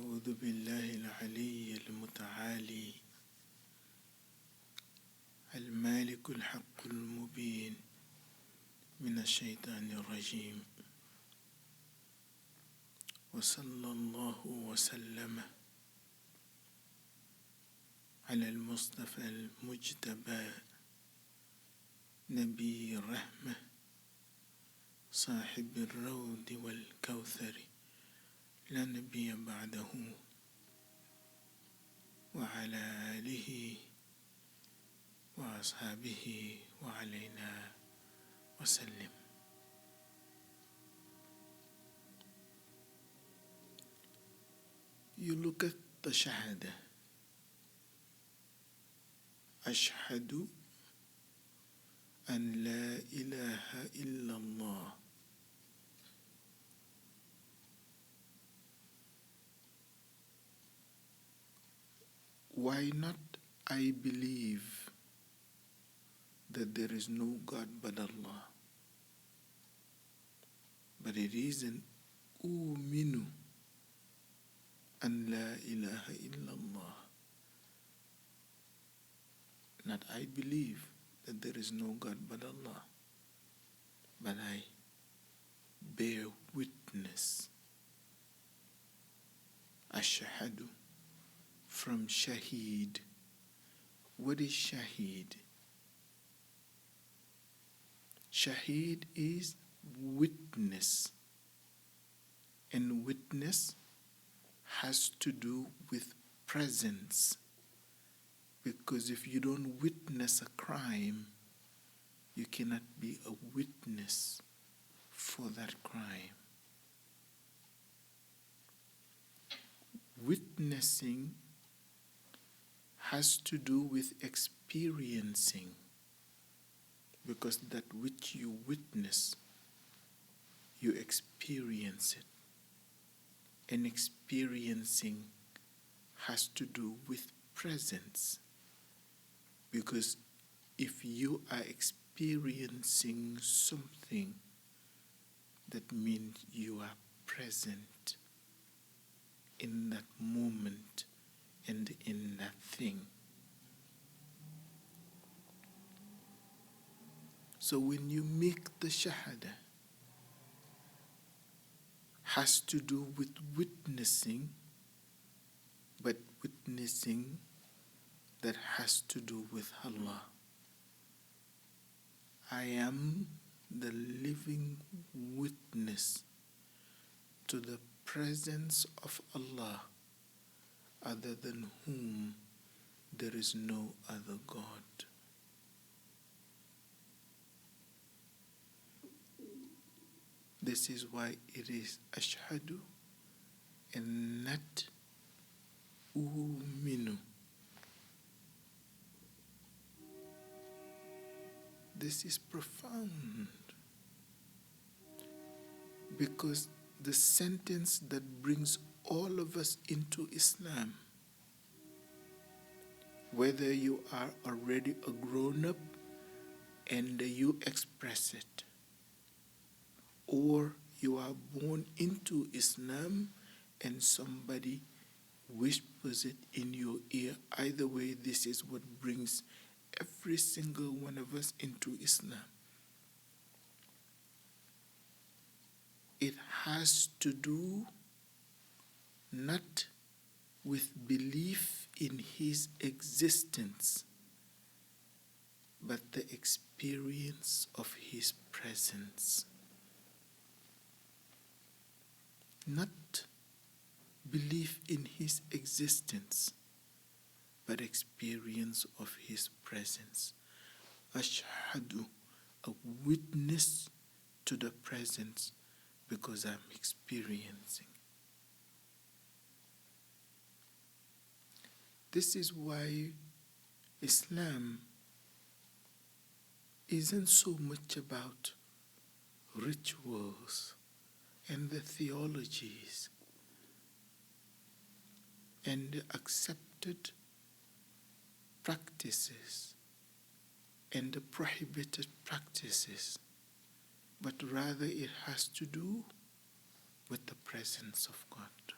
أعوذ بالله العلي المتعالي المالك الحق المبين من الشيطان الرجيم، وصلى الله وسلم على المصطفى المجتبى نبي الرحمة صاحب الرود والكوثر لا نبي بعده، وعلى آله وأصحابه وعلينا وسلم. You look at the shahada. أشهد أن لا إله إلا الله. Why not I believe that there is no God but Allah? But it is an أؤمن أن لا إله إلا الله. Not I believe that there is no God but Allah, but I bear witness. Ashhadu, from shaheed. What is shaheed? Shaheed is witness, and witness has to do with presence, because if you don't witness a crime, you cannot be a witness for that crime. Witnessing has to do with experiencing, because that which you witness, you experience it. And experiencing has to do with presence, because if you are experiencing something, that means you are present in that moment and in that thing. So when you make the shahada, has to do with witnessing, but witnessing that has to do with Allah. I am the living witness to the presence of Allah, other than whom there is no other God. This is why it is ashhadu and not uminu. This is profound, because the sentence that brings all of us into Islam, whether you are already a grown-up and you express it, or you are born into Islam and somebody whispers it in your ear, either way, this is what brings every single one of us into Islam. It has to do not with belief in his existence, but the experience of his presence. Not belief in his existence, but experience of his presence. Ashhadu, a witness to the presence, because I'm experiencing. This is why Islam isn't so much about rituals and the theologies and the accepted practices and the prohibited practices, but rather it has to do with the presence of God.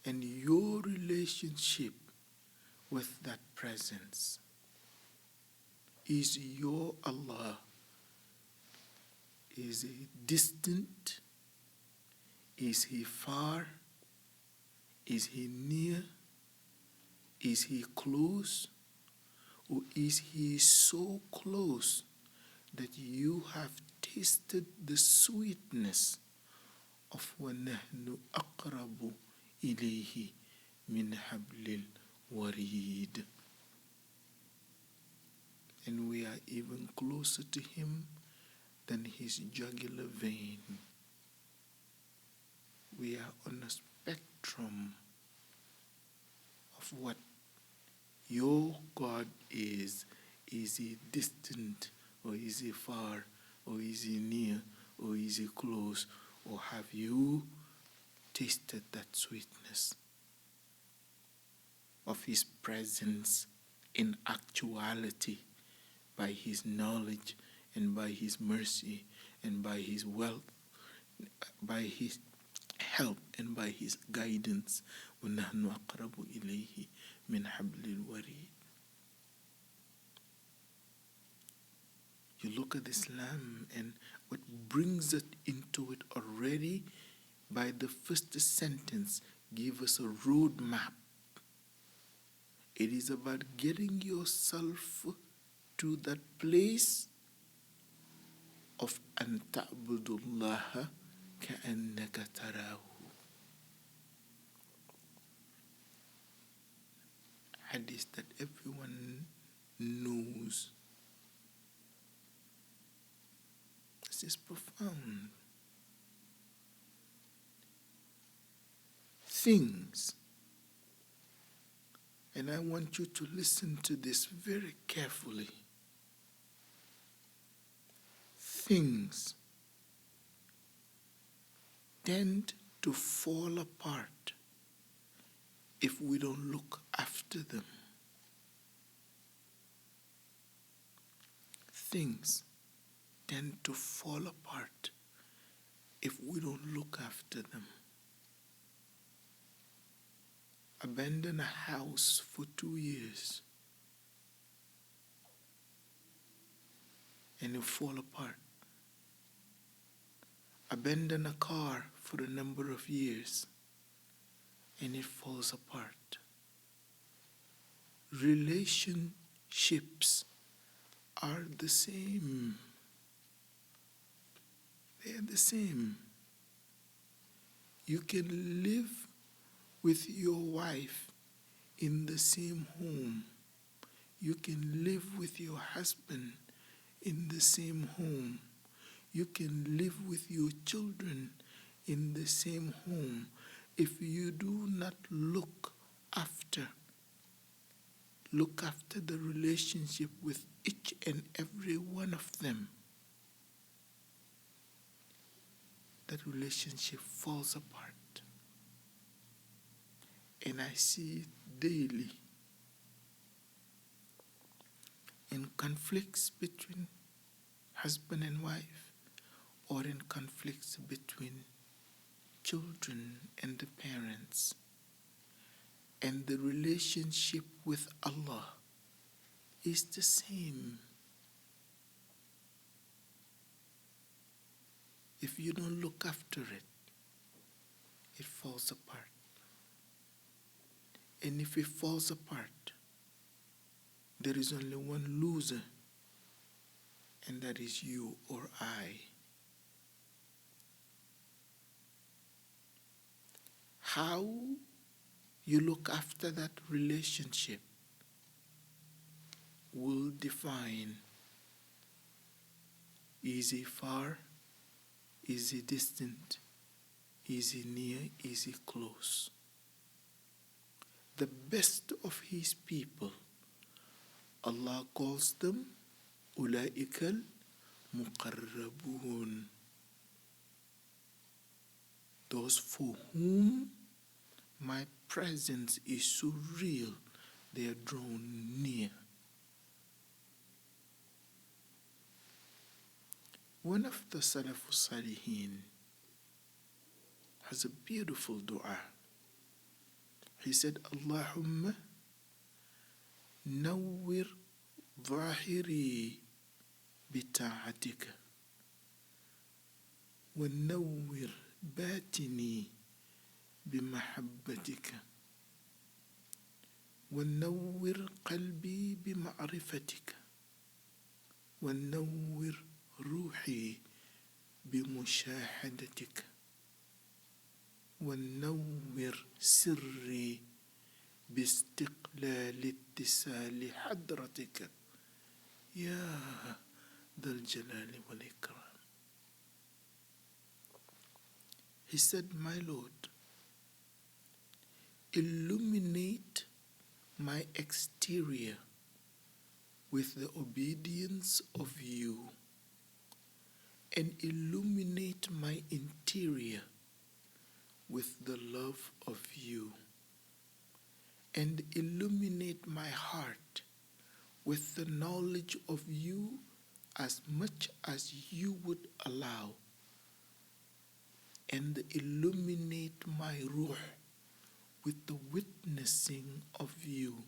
and your relationship with that presence. Is your Allah, is He distant? Is He far? Is He near? Is He close? Or is He so close that you have tasted the sweetness of وَنَحْنُ أَقْرَبُ إِلَيْهِ مِنْ حَبْلِ الْوَرِيدِ? And we are even closer to Him than His jugular vein. We are on a spectrum of what your God is. Is He distant, or is He far, or is He near, or is He close? Or have you tasted that sweetness of His presence in actuality, by His knowledge and by His mercy and by His wealth, by His help and by His guidance? وَنَحْنُ أَقْرَبُ إِلَيْهِ مِنْ حَبْلِ الْوَرِيدِ. You look at Islam and what brings it into it already by the first sentence give us a roadmap. It is about getting yourself to that place of أن تعبد الله كأنك تراه. Hadith that everyone knows. This is profound. Things, and I want you to listen to this very carefully. Things tend to fall apart if we don't look after them. Things tend to fall apart if we don't look after them. Abandon a house for 2 years and it fall apart. Abandon a car for a number of years and it falls apart. Relationships are the same. They are the same. You can live with your wife in the same home. You can live with your husband in the same home. You can live with your children in the same home. If you do not look after the relationship with each and every one of them, that relationship falls apart. And I see it daily in conflicts between husband and wife, or in conflicts between children and the parents. And the relationship with Allah is the same. If you don't look after it, it falls apart. And if it falls apart, there is only one loser, and that is you or I. How you look after that relationship will define, is he far, is he distant, is he near, is he close? The best of His people, Allah calls them أُولَئِكَ الْمُقَرَّبُونَ. Those for whom my presence is so real, they are drawn near. One of the Salafus Salihin has a beautiful dua. He said, Allahumma nawwir ظاهري بطاعتك ونور باتني بمحبتك ونور قلبي بمعرفتك ونور روحي بمشاهدتك ونور سري باستقلال اتصال حضرتك يا ذا الجلال والإكرام. He said, my Lord, illuminate my exterior with the obedience of you and illuminate my interior with the love of you and illuminate my heart with the knowledge of you as much as you would allow, and illuminate my ruh with the witnessing of you,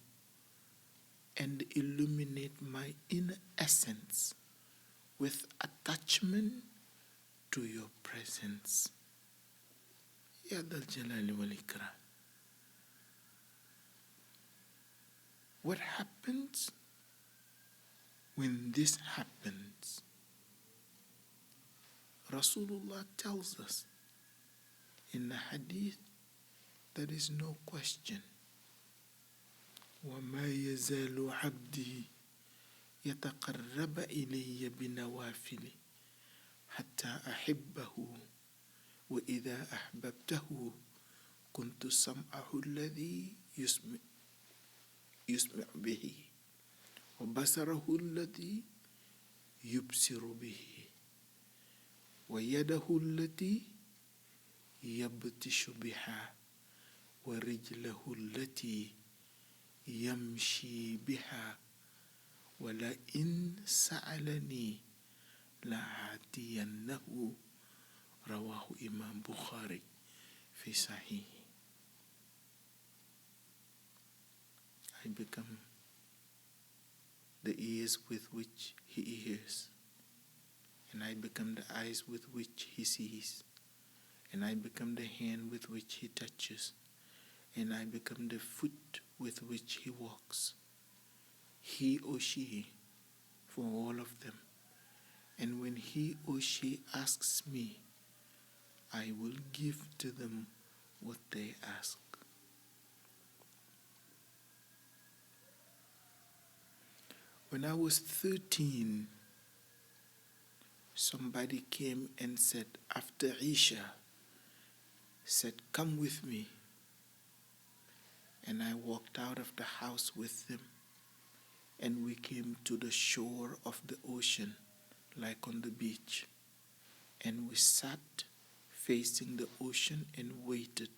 and illuminate my inner essence with attachment to your presence. Ya Dal Jalali wal Ikram. What happens when this happens? Rasulullah tells us in the Hadith, there is no question. وَمَا يَزَالُ عَبْدِي يَتَقَرَّبَ إِلَيَّ بِنَوَافِلِ حَتَّى أَحِبَّهُ وَإِذَا أَحْبَبْتَهُ كُنْتُ سَمْعَهُ الَّذِي يسمع به وبصره الذي يبصر به ويده التي يبطش بها ورجله التي يمشي بها ولئن سألني لأعطينه. رواه إمام بخاري في صحيح. I become the ears with which he hears, and I become the eyes with which he sees, and I become the hand with which he touches, and I become the foot with which he walks, he or she, for all of them. And when he or she asks me, I will give to them what they ask. When I was 13, somebody came and said, after Isha, said, come with me. And I walked out of the house with them, and we came to the shore of the ocean, like on the beach. And we sat facing the ocean and waited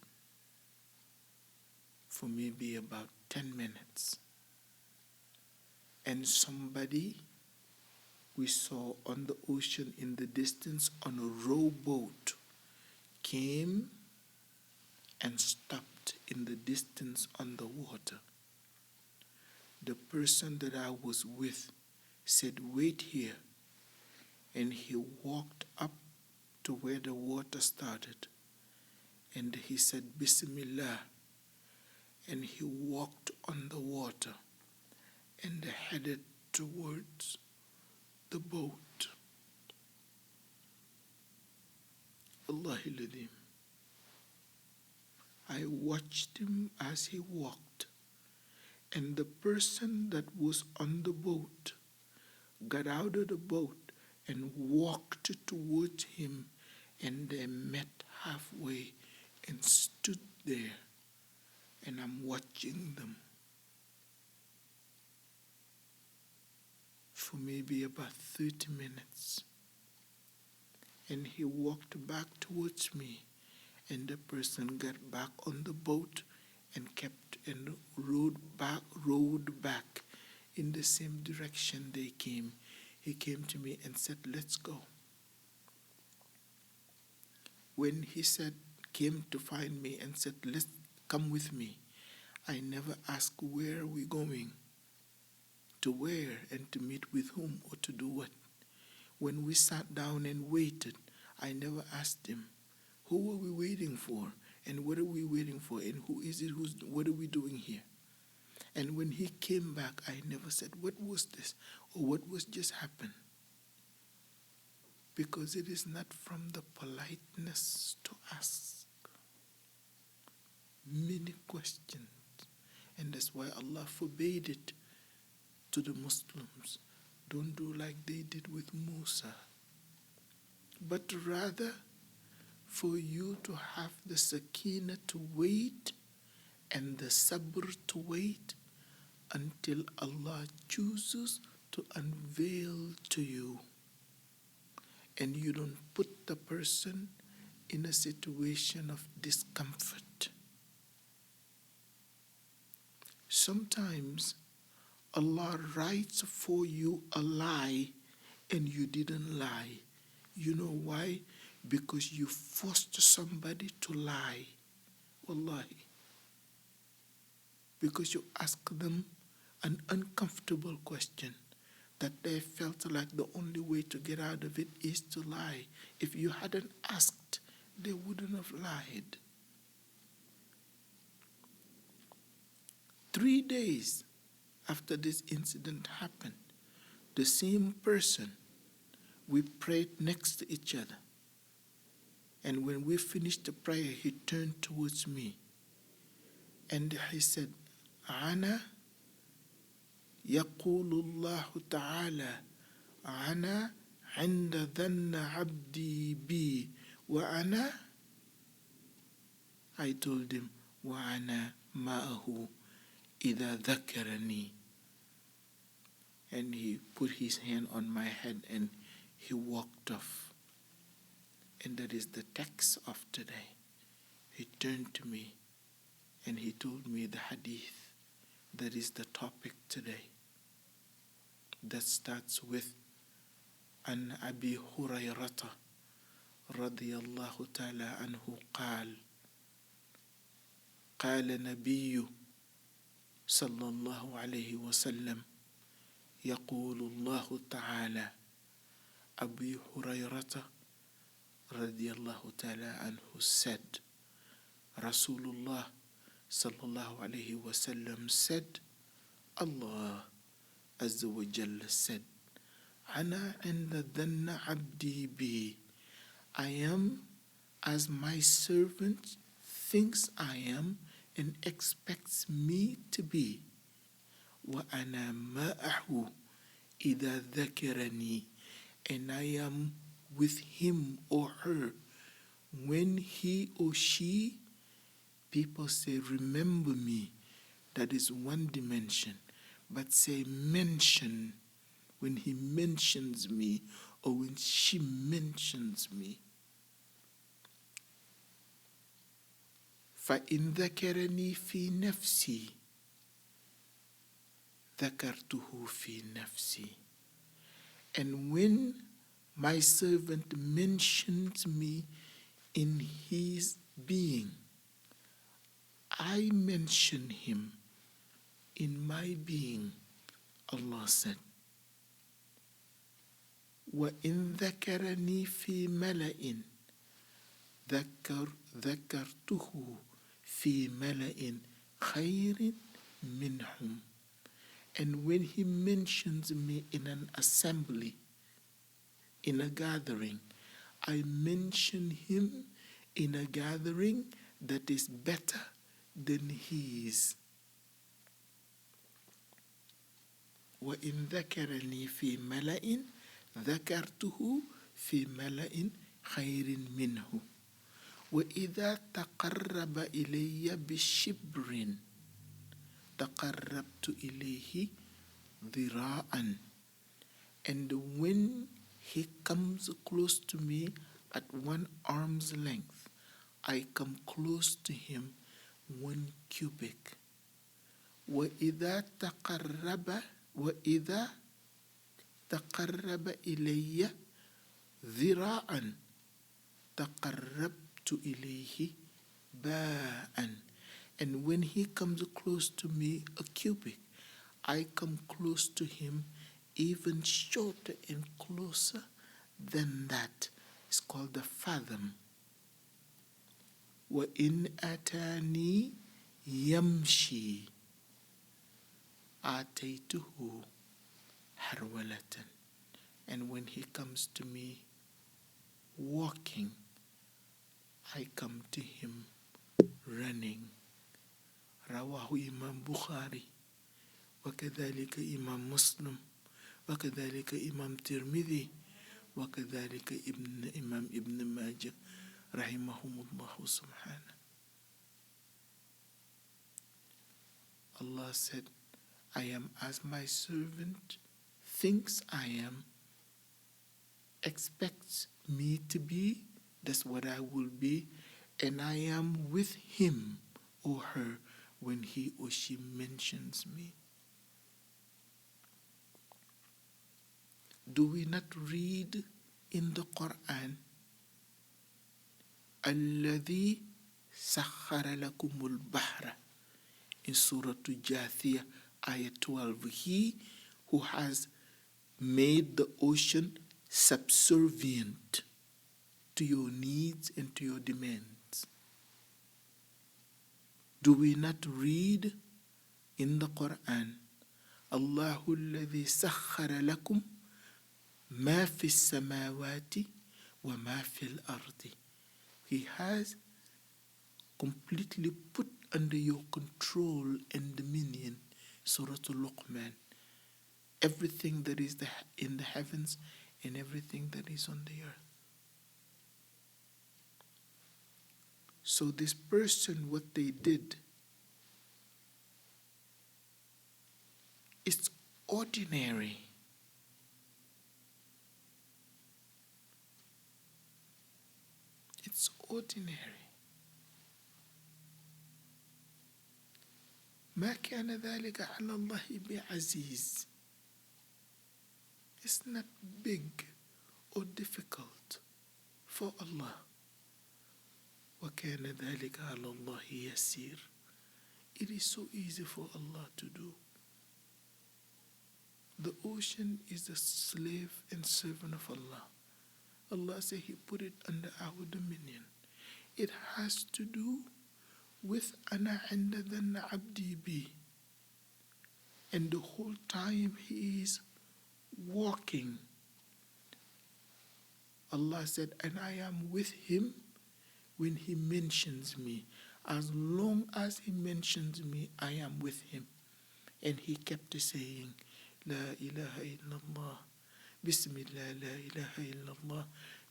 for maybe about 10 minutes. And somebody we saw on the ocean in the distance on a rowboat came and stopped in the distance on the water. The person that I was with said, wait here. And he walked up to where the water started. And he said, Bismillah. And he walked on the water and headed towards the boat. Wallahi ladhim. I watched him as he walked, and the person that was on the boat got out of the boat and walked towards him, and they met halfway and stood there, and I'm watching them for maybe about 30 minutes. And he walked back towards me, and the person got back on the boat and rowed back in the same direction they came. He came to me and said, let's go. When he came to find me and said, let's come with me, I never ask where are we going, to where, and to meet with whom, or to do what. When we sat down and waited, I never asked him, who are we waiting for? And what are we waiting for? And who is it? What are we doing here? And when he came back, I never said, what was this? Or what was just happened? Because it is not from the politeness to ask many questions. And that's why Allah forbade it to the Muslims. Don't do like they did with Musa. But rather, for you to have the sakina to wait and the sabr to wait until Allah chooses to unveil to you. And you don't put the person in a situation of discomfort. Sometimes Allah writes for you a lie and you didn't lie. You know why? Because you forced somebody to lie. Wallahi. Because you asked them an uncomfortable question that they felt like the only way to get out of it is to lie. If you hadn't asked, they wouldn't have lied. 3 days after this incident happened, the same person, we prayed next to each other. And when we finished the prayer, he turned towards me. And he said, Ana يقول الله تعالى أنا عند ظن عبدي بي وأنا. I told him وأنا معه إذا ذكرني. And he put his hand on my head and he walked off. And that is the text of today. He turned to me and he told me the hadith. That is the topic today. That starts with عن أبي هريرة رضي الله تعالى عنه قال قال النبي صلى الله عليه وسلم يقول الله تعالى. أبي هريرة رضي الله تعالى عنه said, Rasulullah sallallahu alayhi wasallam said, Allah Azza wa Jalla said, Ana inda dhanna abdi bi. I am as my servant thinks I am and expects me to be. Wa ana ma'ahu idha dhakarani. And I am with him or her when he or she, people say, remember me. That is one dimension. But say mention, when he mentions me or when she mentions me. فَإِنْ ذَكَرَنِي فِي نَفْسِي ذَكَرْتُهُ فِي نَفْسِي. And when my servant mentions me in his being, I mention him in my being, Allah said. وَإِنْ ذَكَرَنِي فِي مَلَئٍ ذَكَرْتُهُ فِي مَلَئٍ خَيْرٍ مِّنْهُمْ. And when he mentions me in an assembly, in a gathering, I mention him in a gathering that is better than his. وَإِنْ ذَكَرَنِي فِي مَلَئٍ ذَكَرْتُهُ فِي مَلَئٍ خَيْرٍ مِّنْهُ. وَإِذَا تَقَرَّبَ إِلَيَّ بِشِبْرٍ تَقَرَّبْتُ إِلَيْهِ ذِرَاءً. And when he comes close to me at 1 arm's length, I come close to him 1 cubit. وَإِذَا تقرب إلي ذراعا تقربت إليه باءً. And when he comes close to me, a cubit, I come close to him even shorter and closer than that. It's called the fathom. وَإِنْ أَتَانِي يَمْشِي آتَيْتُهُ هَرْوَلَةً. And when he comes to me walking, I come to him running. رواه إمام بخاري وكذلك إمام مسلم وكذلك إمام ترمذي وكذلك إمام ابن ماجه رحمهم الله سبحانه. Allah said, I am as my servant thinks I am, expects me to be, that's what I will be, and I am with him or her when he or she mentions me. Do we not read in the Quran, الذي سخر لكم البحر, in Surah Jathiyah, ayah 12, he who has made the ocean subservient to your needs and to your demands. Do we not read in the Quran, Allahu alladhi sakhara lakum ma fi samawati wa ma fil ardi. He has completely put under your control and dominion, Surah Luqman, everything that is in the heavens and everything that is on the earth. So this person, what they did, it's ordinary. It's ordinary. ما كان ذلك على الله بعزيز. It's not big or difficult for Allah. وكان ذلك على الله يسير. It is so easy for Allah to do. The ocean is the slave and servant of Allah. Allah said He put it under our dominion. It has to do with أَنَا عِنْدَ ذَنَّ عَبْدِي بِي. And the whole time He is walking, Allah said, and I am with Him when He mentions me. As long as He mentions me, I am with Him. And He kept saying, لا إله إلا الله بسم الله لا إله إلا الله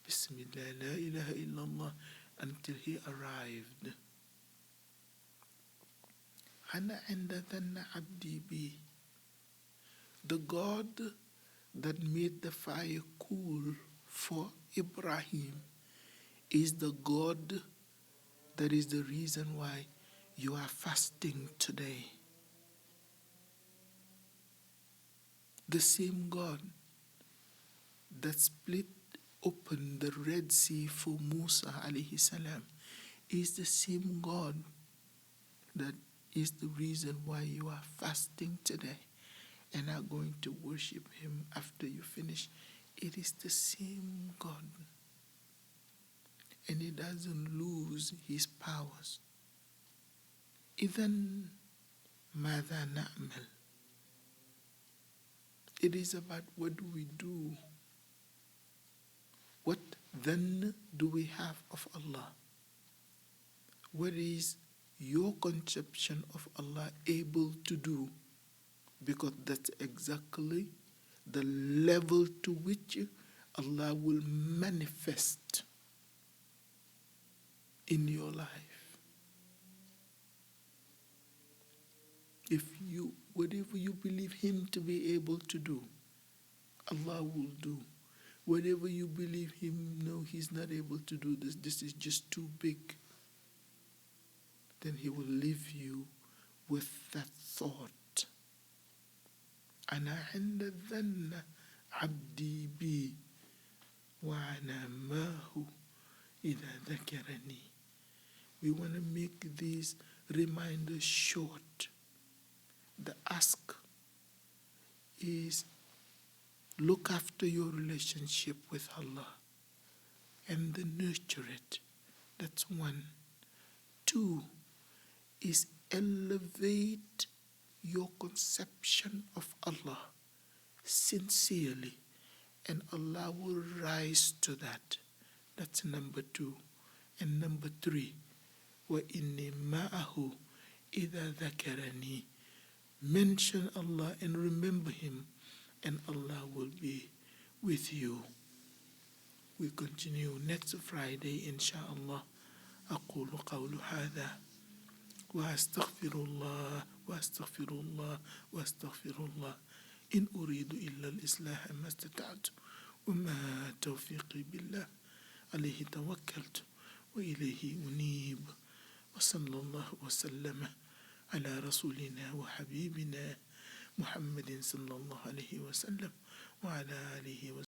بسم الله لا إله إلا الله, until He arrived. أنا عند ظن عبدي بي. The God that made the fire cool for Ibrahim is the God that is the reason why you are fasting today. The same God that split open the Red Sea for Musa alayhi salam is the same God that is the reason why you are fasting today and are going to worship Him after you finish. It is the same God. And He doesn't lose His powers. إِذَنْ مَاذَا نَعْمَلْ. It is about what do we do. What then do we have of Allah? What is your conception of Allah able to do? Because that's exactly the level to which Allah will manifest in your life. If you, whatever you believe Him to be able to do, Allah will do. Whatever you believe Him, no, He's not able to do this, this is just too big, then He will leave you with that thought. أنا عند ظن عبدي بي وأنا معه إذا ذكرني. We want to make these reminder short. The ask is look after your relationship with Allah and then nurture it. That's one. Two is elevate your conception of Allah sincerely, and Allah will rise to that. That's number two. And number three, وَإِنِّي مَعَهُ إِذَا ذَكَرَنِي. Mention Allah and remember Him, and Allah will be with you. We continue next Friday, inshallah. أقول قول هذا وأستغفر الله وأستغفر الله وأستغفر الله إن أريد إلا الإصلاح ما استطعت وما توفيقي بالله عليه توكلت وإليه أنيب وصلى الله وسلم على رسولنا وحبيبنا محمد صلى الله عليه وسلم وعلى آله وسلم.